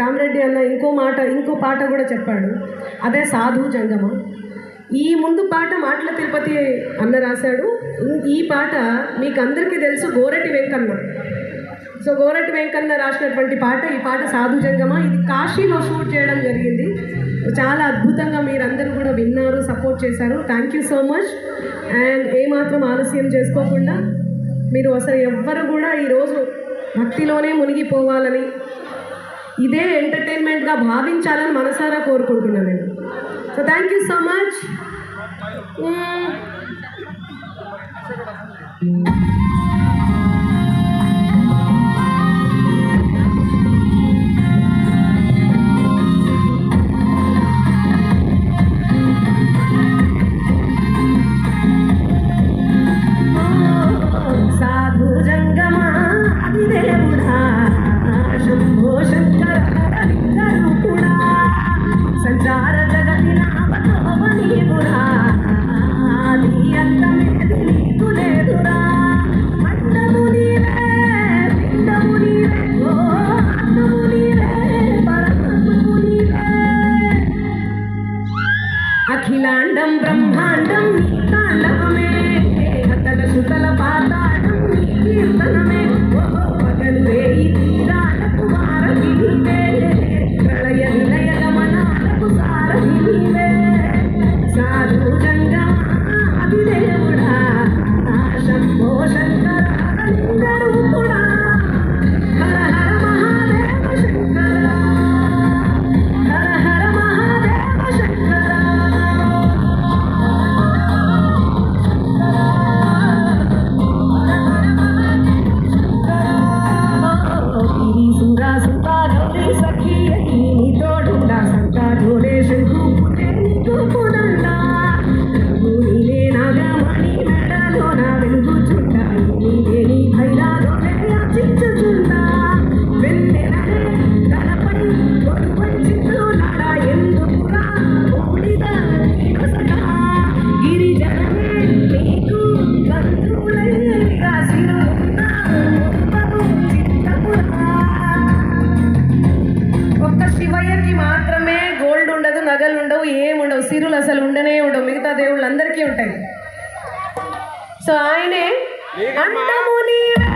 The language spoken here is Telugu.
రామరెడ్డి అన్న ఇంకో పాట కూడా చెప్పాడు, అదే సాధు జంగమ. ఈ ముందు పాట మాటల తిరుపతి అన్న రాశాడు. ఈ పాట మీకు అందరికీ తెలుసు, గోరటి వెంకన్న. సో గోరటి వెంకన్న రాసినటువంటి పాట, ఈ పాట సాధు జంగమ. ఇది కాశీలో షూట్ చేయడం జరిగింది. చాలా అద్భుతంగా మీరందరూ కూడా విన్నారు, సపోర్ట్ చేశారు. Thank you so much. And ఏమాత్రం ఆలస్యం చేసుకోకుండా మీరు అసలు ఎవ్వరు కూడా ఈరోజు భక్తిలోనే మునిగిపోవాలని, ఇదే ఎంటర్టైన్మెంట్గా భావించాలని మనసారా కోరుకుంటున్నాను నేను. So thank you so much. సాధు జంగమ అధిదేవుడా శంభో శంకర కూడా సంచార జగతి నామతోవనీవుడా ఆది అంతమేది నీకు లేదురా. అన్నము నీవే పిండము నీవే ఓ అన్నము నీవే పరమము నీవే. అఖిలాండం బ్రహ్మాండం నీ తాండవమే, హతల సుతల పాతాళం నీ కీర్తనమే. పగలు వేయి తీరాలకు వారధి నీవే, ప్రళయ నిలయ గమనాలకు సారథి నీవే. సాధు జంగమ అధిదేవుడా శంభో శంకర లింగరూపుడా. హర హర మహాదేవ శంకర, హర హర మహాదేవ శంకర. గిరిసురా సుతా గౌరీ సఖీ నీ తోడుండా, సంతా ఢోలే శంకు పుట్టే నీకు పుదండా. నీలే నాగమణి మెడలోన వెలుగుచుండ, నీలే నీ భైరాలోనే యాచించుచుండా. వెన్నెలనే తలపై కొలువంచితు నడ ఎందుకురా బూడిద నీడసగా. గిరిజనమే నీకు బంధువులైన సిరులున్న మురుపము చిత్తమురా. ఒక్క శివయ్యకి మాత్రమే గోల్డ్ ఉండదు, నగలు ఉండవు, ఏముండవు, సిరులు అసలు ఉండనే ఉండవు. మిగతా దేవుళ్ళు అందరికీ ఉంటాయి. సో ఆయనే అండము నీవే